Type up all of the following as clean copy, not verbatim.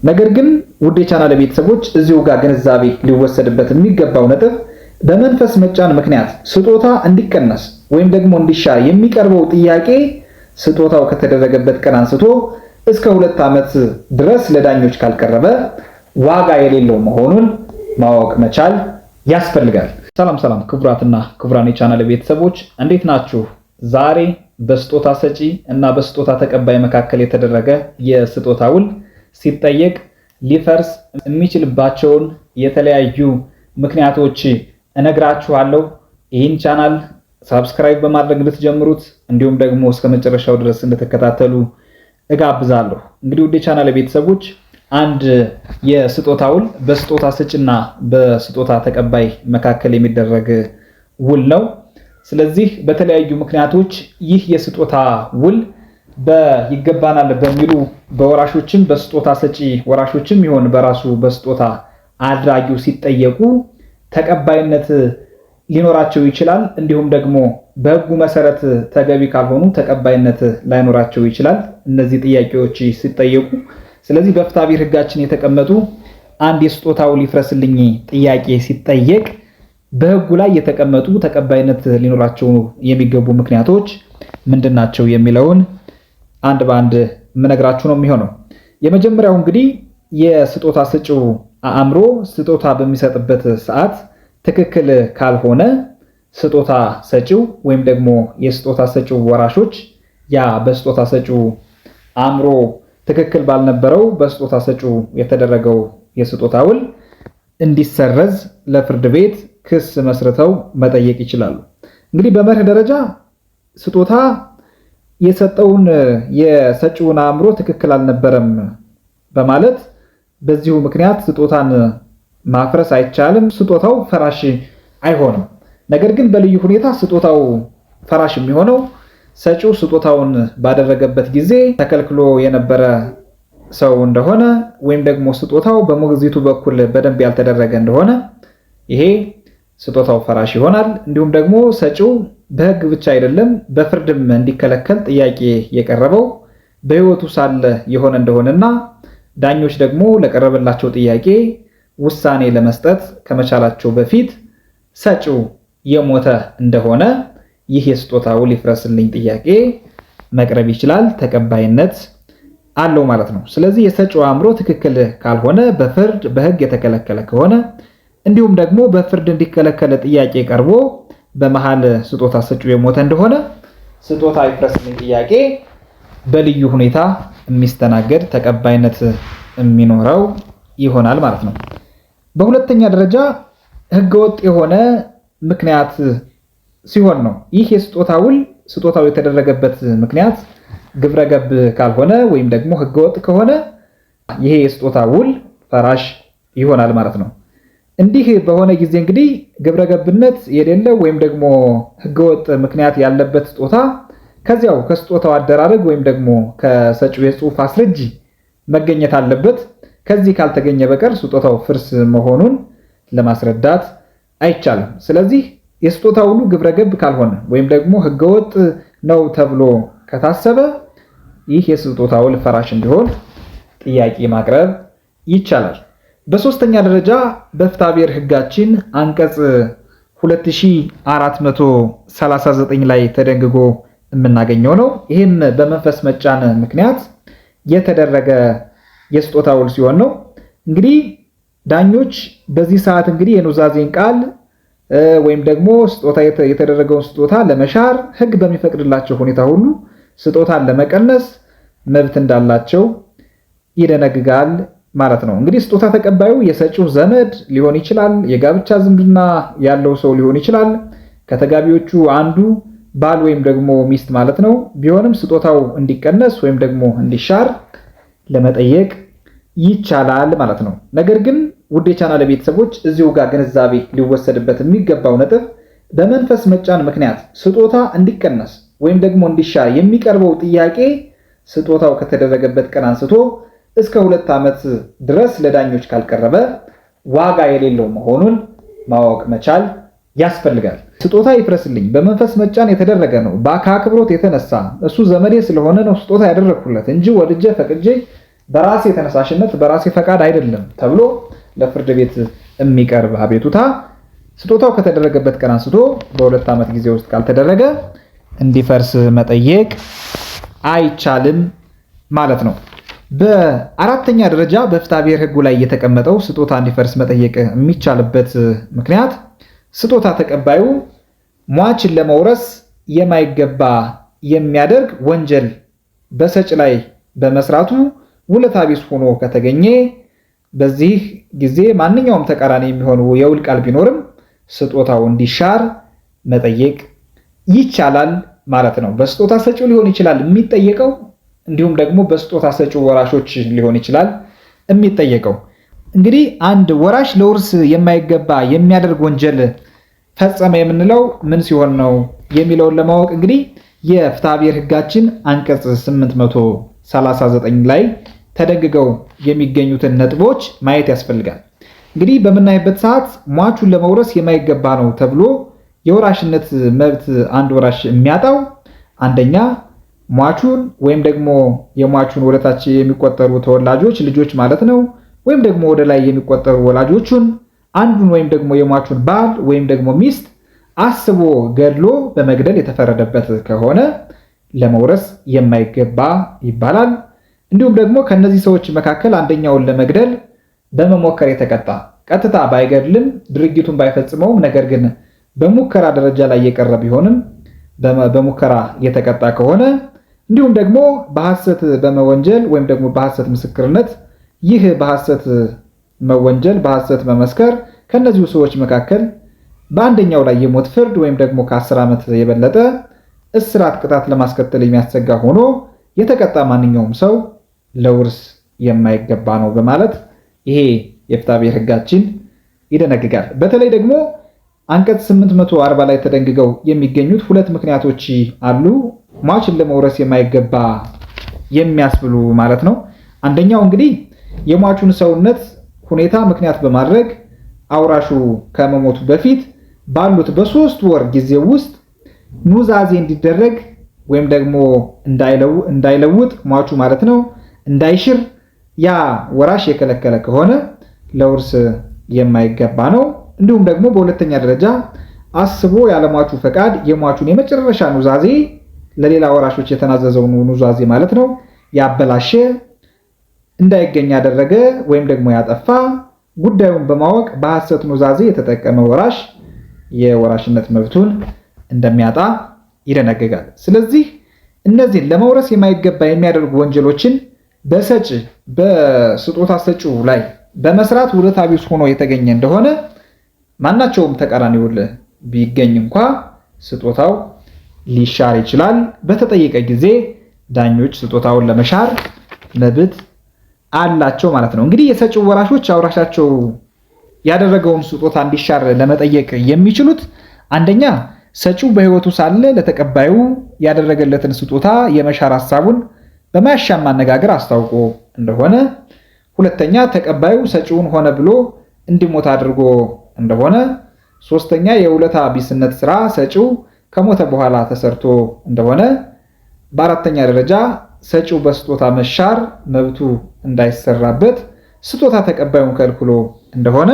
ነገር ግን ውድ የቻናል ቤተሰቦች እዚሁ ጋር ግንዛቤ ሊወሰድበት የሚገባው ነጥብ በመንፈስ መጫን ምክንያት ስጦታ እንዲቀነስ ወይም ደግሞ እንዲሻር የሚቀርበው ጥያቄ ስጦታው ከተደረገበት ቀን አንስቶ እስከ 2 ዓመት ድረስ ለዳኞች ካልቀረበ ዋጋ የሌለው መሆኑን ማወቅ መቻል ያስፈልጋል። ሰላም ክቡራትና ክቡራን የቻናል ቤተሰቦች እንዴት ናችሁ? ዛሬ በስጦታ ሰጪ እና በስጦታ ተቀባይ መካከል የተደረገ የስጦታ ውል ሲጠየቅ ሊፈርስ የሚችልባቸውን የተለያዩ ምክንያቶች እነግራችኋለሁ። ይህን ቻናል ሰብስክራይብ በማድረግ እንድትጀምሩት እንዲሁም ደግሞ እስከ መጨረሻው ድረስ እንድትከታተሉ እጋብዛለሁ። እንግዲህ ውድ የቻናል ቤተሰቦች አንድ የስጦታ ውል በስጦታ ሰጪና በስጦታ ተቀባይ መካከል የሚደረግ ውል ነው። ስለዚህ በተለያዩ ምክንያቶች ይህ የስጦታ ውል ይገባናል በሚሉ በወራሾችም በስጦታ ሰጪ ወራሾችም ይሆን በራሱ በስጦታ አድራጊው ሲጠየቁ ተቀባይነት ሊኖራቸው ይችላል። እንዲሁም ደግሞ በሕጉ መሰረት ተገቢ ካልሆኑ ተቀባይነት ላይኖራቸው ይችላል እነዚህ ጥያቄዎች ሲጠየቁ። ስለዚህ በፍትሐብሔር ሕጋችን የተቀመጡ አንድ የስጦታ ውል ይፍረስልኝ ጥያቄ ሲጠየቅ በሕጉ ላይ የተቀመጡ ተቀባይነት ሊኖራቸው የሚገቡ ምክንያቶች ምንድናቸው የሚለውን አንድ በአንድ የምነግራችሁ ነው የሚሆነው። የመጀመሪያው እንግዲህ የስጦታ ሰጪው አእምሮ ስጦታ በሚሰጥበት ሰዓት ትክክል ካልሆነ ስጦታ ሰጪው ወይም ደግሞ የስጦታ ሰጪው ወራሾች ያ በስጦታ ሰጪው አእምሮ ትክክል ባልነበረው በስጦታ ሰጪው የተደረገው የስጦታ ውል እንዲሰረዝ ለፍርድ ቤት ክስ መስርተው መጠየቅ ይችላሉ። እንግዲህ በመርህ ደረጃ ስጦታ የሰጠውን የሰጪውን አእምሮ ትክክል አልነበረም በማለት በዚሁ ምክንያት ስጦታን ማፍረስ አይቻልም። ስጦታው ፈራሽ አይሆንም። ነገር ግን በልዩ ሁኔታ ስጦታው ፈራሽ የሚሆነው ሰጪው ስጦታውን ባደረገበት ጊዜ ተከልክሎ የነበረ ሰው እንደሆነ ወይም ደግሞ ስጦታው በሞግዚቱ በኩል በደንብ ያልተደረገ እንደሆነ ይሄ ስጦታው ፈራሽ ይሆናል። እንዲሁም ደግሞ ሰጪው በሕግ ብቻ አይደለም በፍርድም እንዲከለከል ጥያቄ የቀረበው በሕይወቱ ሳለ የሆነ እንደሆነና ዳኞች ደግሞ ለቀረበላቸው ጥያቄ ውሳኔ ለመስጠት ከመቻላቸው በፊት ሰጪው የሞተ እንደሆነ ይህ የስጦታ ውል ይፍረስልኝ ጥያቄ መቅረብ ይችላል፣ ተቀባይነት አለው ማለት ነው። ስለዚህ የሰጪው አእምሮ ትክክል ካልሆነ በፍርድ በሕግ የተከለከለ ከሆነ እንዲሁም ደግሞ በፍርድ እንዲከለከለ ጥያቄ ቀርቦ በመሃል ስጦታ ሰጪው የሞተ እንደሆነ ስጦታ ይፍረስልኝ ጥያቄ በልዩ ሁኔታ የሚስተናገድ ተቀባይነት የሚኖረው ይሆናል ማለት ነው። በሁለተኛ ደረጃ ሕገወጥ የሆነ ምክንያት ሲሆን ነው። ይህ የስጦታ ውል ስጦታው የተደረገበት ምክንያት ግብረገብ ካልሆነ ወይም ደግሞ ሕገወጥ ከሆነ ይሄ የስጦታ ውል ፈራሽ ይሆናል ማለት ነው። እንዲህ በሆነ ጊዜ እንግዲህ ግብረገብነት የሌለው ወይም ደግሞ ሕገወጥ ምክንያት ያለበት ስጦታ ከዚያው ከስጦታው አደራረግ ወይም ደግሞ ከሰጪው የጽሑፍ አስረጂ መገኘት አለበት። ከዚህ ካልተገኘ በቀር ስጦታው ፍርስ መሆኑን ለማስረዳት አይቻልም። ስለዚህ የስጦታ ውሉ ግብረገብ ካልሆነ ወይም ደግሞ ሕገወጥ ነው ተብሎ ከታሰበ ይህ የስጦታ ውል ፈራሽ እንዲሆን ጥያቄ ማቅረብ ይቻላል። በሶስተኛ ደረጃ በፍትሐብሔር ሕጋችን አንቀጽ 2439 ላይ ተደንግጎ የምናገኘው ነው። ይህም በመንፈስ መጫን ምክንያት የተደረገ የስጦታ ውል ሲሆን ነው። እንግዲህ ዳኞች በዚህ ሰዓት እንግዲህ የኑዛዜን ቃል ወይም ደግሞ ስጦታ የተደረገውን ስጦታ ለመሻር ሕግ በሚፈቅድላቸው ሁኔታ ሁሉ ስጦታን ለመቀነስ መብት እንዳላቸው ይደነግጋል ማለት ነው። እንግዲህ ስጦታ ተቀባዩ የሰጪው ዘመድ ሊሆን ይችላል፣ የጋብቻ ዝምድና ያለው ሰው ሊሆን ይችላል፣ ከተጋቢዎቹ አንዱ ባል ወይም ደግሞ ሚስት ማለት ነው። ቢሆንም ስጦታው እንዲቀነስ ወይም ደግሞ እንዲሻር ለመጠየቅ ይቻላል ማለት ነው። ነገር ግን ውድ የቻናል ቤተሰቦች እዚሁ ጋር ግንዛቤ ሊወሰድበት የሚገባው ነጥብ በመንፈስ መጫን ምክንያት ስጦታ እንዲቀነስ ወይም ደግሞ እንዲሻር የሚቀርበው ጥያቄ ስጦታው ከተደረገበት ቀን አንስቶ እስከ 2 ዓመት ድረስ ለዳኞች ካልቀረበ ዋጋ የሌለው መሆኑን ማወቅ መቻል ያስፈልጋል። ስጦታ ይፍረስልኝ በመንፈስ መጫን የተደረገ ነው። ከአክብሮት የተነሳ እሱ ዘመዴ ስለሆነ ነው ስጦታ ያደረኩለት እንጂ ወድጄ ፈቅጄ በራሴ ተነሳሽነት በራሴ ፈቃድ አይደለም ተብሎ ለፍርድ ቤት የሚቀርብ አቤቱታ ስጦታው ከተደረገበት ቀን አንስቶ በ2 ዓመት ጊዜ ውስጥ ካልተደረገ እንዲፈርስ መጠየቅ አይቻልም ማለት ነው። በአራተኛ ደረጃ በፍትሐ ብሔር ሕጉ ላይ የተቀመጠው ስጦታ እንዲፈርስ መጠየቅ የሚቻልበት ምክንያት ስጦታ ተቀባዩ ሟችን ለመውረስ የማይገባ የሚያደርግ ወንጀል በሰጭ ላይ በመስራቱ ውለታ ቢስ ሆኖ ከተገኘ በዚህ ጊዜ ማንኛውም ተቃራኒ የሚሆኑ የውል ቃል ቢኖርም ስጦታው እንዲሻር መጠየቅ ይቻላል ማለት ነው። በስጦታ ሰጪው ሊሆን ይችላል የሚጠየቀው፣ እንዲሁም ደግሞ በስጦታ ሰጪው ወራሾች ሊሆን ይችላል የሚጠየቀው። እንግዲህ አንድ ወራሽ ለውርስ የማይገባ የሚያደርግ ወንጀል ፈጸመ የምንለው ምን ሲሆን ነው የሚለውን ለማወቅ እንግዲህ የፍትሐ ብሔር ሕጋችን አንቀጽ 839 ላይ ተደንግገው የሚገኙትን ነጥቦች ማየት ያስፈልጋል። እንግዲህ በምናይበት ሰዓት ሟቹን ለመውረስ የማይገባ ነው ተብሎ የወራሽነት መብት አንድ ወራሽ የሚያጣው አንደኛ ሟቹን ወይም ደግሞ የሟቹን ወደታች የሚቆጠሩ ተወላጆች ልጆች ማለት ነው፣ ወይም ደግሞ ወደ ላይ የሚቆጠሩ ወላጆቹን አንዱን ወይም ደግሞ የሟቹን ባል ወይም ደግሞ ሚስት አስቦ ገድሎ በመግደል የተፈረደበት ከሆነ ለመውረስ የማይገባ ይባላል። እንዲሁም ደግሞ ከነዚህ ሰዎች መካከል አንደኛውን ለመግደል በመሞከር የተቀጣ ቀጥታ ባይገድልም ድርጊቱን ባይፈጽመውም ነገር ግን በሙከራ ደረጃ ላይ የቀረ ቢሆንም በሙከራ የተቀጣ ከሆነ እንዲሁም ደግሞ በሐሰት በመወንጀል ወይም ደግሞ በሐሰት ምስክርነት ይህ በሐሰት መወንጀል በሐሰት መመስከር ከነዚሁ ሰዎች መካከል በአንደኛው ላይ የሞት ፍርድ ወይም ደግሞ ከ10 ዓመት የበለጠ እስራት ቅጣት ለማስከተል የሚያሰጋ ሆኖ የተቀጣ ማንኛውም ሰው ለውርስ የማይገባ ነው በማለት ይሄ የፍትሐ ብሔር ሕጋችን ይደነግጋል። በተለይ ደግሞ አንቀጽ 840 ላይ ተደንግገው የሚገኙት ሁለት ምክንያቶች አሉ ሟችን ለመውረስ የማይገባ የሚያስብሉ ማለት ነው። አንደኛው እንግዲህ የሟቹን ሰውነት ሁኔታ ምክንያት በማድረግ አውራሹ ከመሞቱ በፊት ባሉት በ3 ወር ጊዜ ውስጥ ኑዛዜ እንዲደረግ ወይም ደግሞ እንዳይለውጥ ሟቹ ማለት ነው እንዳይሽር ያ ወራሽ የከለከለ ከሆነ ለውርስ የማይገባ ነው። እንዲሁም ደግሞ በሁለተኛ ደረጃ አስቦ ያለሟቹ ፈቃድ የሟቹን የመጨረሻ ኑዛዜ ለሌላ ወራሾች የተናዘዘውን ኑዛዜ ማለት ነው ያበላሸ፣ እንዳይገኝ ያደረገ ወይም ደግሞ ያጠፋ፣ ጉዳዩን በማወቅ በሐሰት ኑዛዜ የተጠቀመ ወራሽ የወራሽነት መብቱን እንደሚያጣ ይደነግጋል። ስለዚህ እነዚህን ለመውረስ የማይገባ የሚያደርጉ ወንጀሎችን በሰጭ በስጦታ ሰጪው ላይ በመስራት ውለታ ቢስ ሆኖ የተገኘ እንደሆነ ማናቸውም ተቃራኒ ውል ቢገኝ እንኳ ስጦታው ሊሻር ይችላል። በተጠየቀ ጊዜ ዳኞች ስጦታውን ለመሻር መብት አላቸው ማለት ነው። እንግዲህ የሰጪው ወራሾች አውራሻቸው ያደረገውን ስጦታ እንዲሻር ለመጠየቅ የሚችሉት አንደኛ ሰጪው በሕይወቱ ሳለ ለተቀባዩ ያደረገለትን ስጦታ የመሻር ሐሳቡን በማያሻማ አነጋገር አስታውቆ እንደሆነ፣ ሁለተኛ ተቀባዩ ሰጪውን ሆነ ብሎ እንዲሞት አድርጎ እንደሆነ፣ ሶስተኛ የውለታ ቢስነት ስራ ሰጪው ከሞተ በኋላ ተሰርቶ እንደሆነ፣ በአራተኛ ደረጃ ሰጪው በስጦታ መሻር መብቱ እንዳይሰራበት ስጦታ ተቀባዩን ከልክሎ እንደሆነ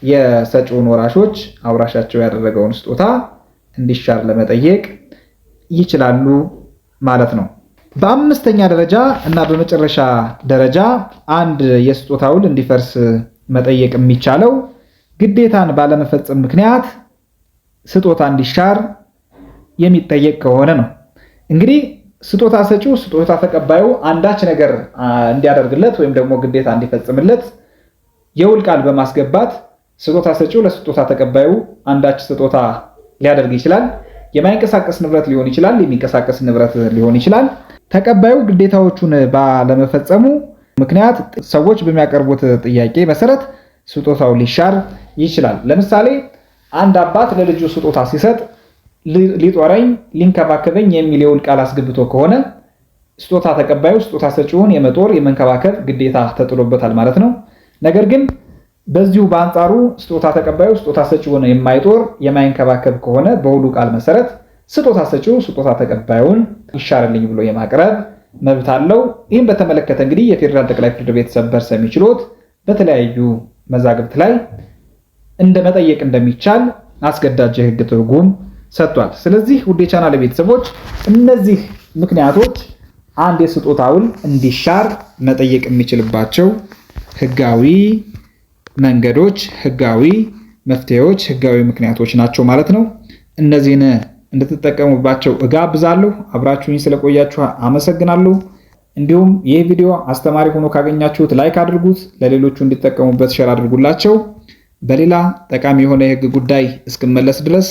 የሰጪውን ወራሾች አውራሻቸው ያደረገውን ስጦታ እንዲሻር ለመጠየቅ ይችላሉ ማለት ነው። በአምስተኛ ደረጃ እና በመጨረሻ ደረጃ አንድ የስጦታ ውል እንዲፈርስ መጠየቅ የሚቻለው ግዴታን ባለመፈጸም ምክንያት ስጦታ እንዲሻር የሚጠየቅ ከሆነ ነው። እንግዲህ ስጦታ ሰጪው ስጦታ ተቀባዩ አንዳች ነገር እንዲያደርግለት ወይም ደግሞ ግዴታ እንዲፈጽምለት የውል ቃል በማስገባት ስጦታ ሰጪው ለስጦታ ተቀባዩ አንዳች ስጦታ ሊያደርግ ይችላል። የማይንቀሳቀስ ንብረት ሊሆን ይችላል፣ የሚንቀሳቀስ ንብረት ሊሆን ይችላል። ተቀባዩ ግዴታዎቹን ባለመፈጸሙ ምክንያት ሰዎች በሚያቀርቡት ጥያቄ መሰረት ስጦታው ሊሻር ይችላል። ለምሳሌ አንድ አባት ለልጁ ስጦታ ሲሰጥ ሊጦረኝ ሊንከባከበኝ የሚል የውል ቃል አስገብቶ ከሆነ ስጦታ ተቀባዩ ስጦታ ሰጪውን የመጦር የመንከባከብ ግዴታ ተጥሎበታል ማለት ነው። ነገር ግን በዚሁ በአንጻሩ ስጦታ ተቀባዩ ስጦታ ሰጪውን የማይጦር የማይንከባከብ ከሆነ በውሉ ቃል መሰረት ስጦታ ሰጪው ስጦታ ተቀባዩን ይሻርልኝ ብሎ የማቅረብ መብት አለው። ይህም በተመለከተ እንግዲህ የፌዴራል ጠቅላይ ፍርድ ቤት ሰበር ሰሚ ችሎት በተለያዩ መዛግብት ላይ እንደ መጠየቅ እንደሚቻል አስገዳጅ የህግ ትርጉም ሰጥቷል። ስለዚህ ውድ የቻናል ቤተሰቦች እነዚህ ምክንያቶች አንድ የስጦታ ውል እንዲሻር መጠየቅ የሚችልባቸው ህጋዊ መንገዶች፣ ህጋዊ መፍትሄዎች፣ ህጋዊ ምክንያቶች ናቸው ማለት ነው። እነዚህን እንድትጠቀሙባቸው እጋብዛለሁ። አብራችሁኝ ስለቆያችሁ አመሰግናለሁ። እንዲሁም ይህ ቪዲዮ አስተማሪ ሆኖ ካገኛችሁት ላይክ አድርጉት፣ ለሌሎቹ እንዲጠቀሙበት ሼር አድርጉላቸው። በሌላ ጠቃሚ የሆነ የህግ ጉዳይ እስክመለስ ድረስ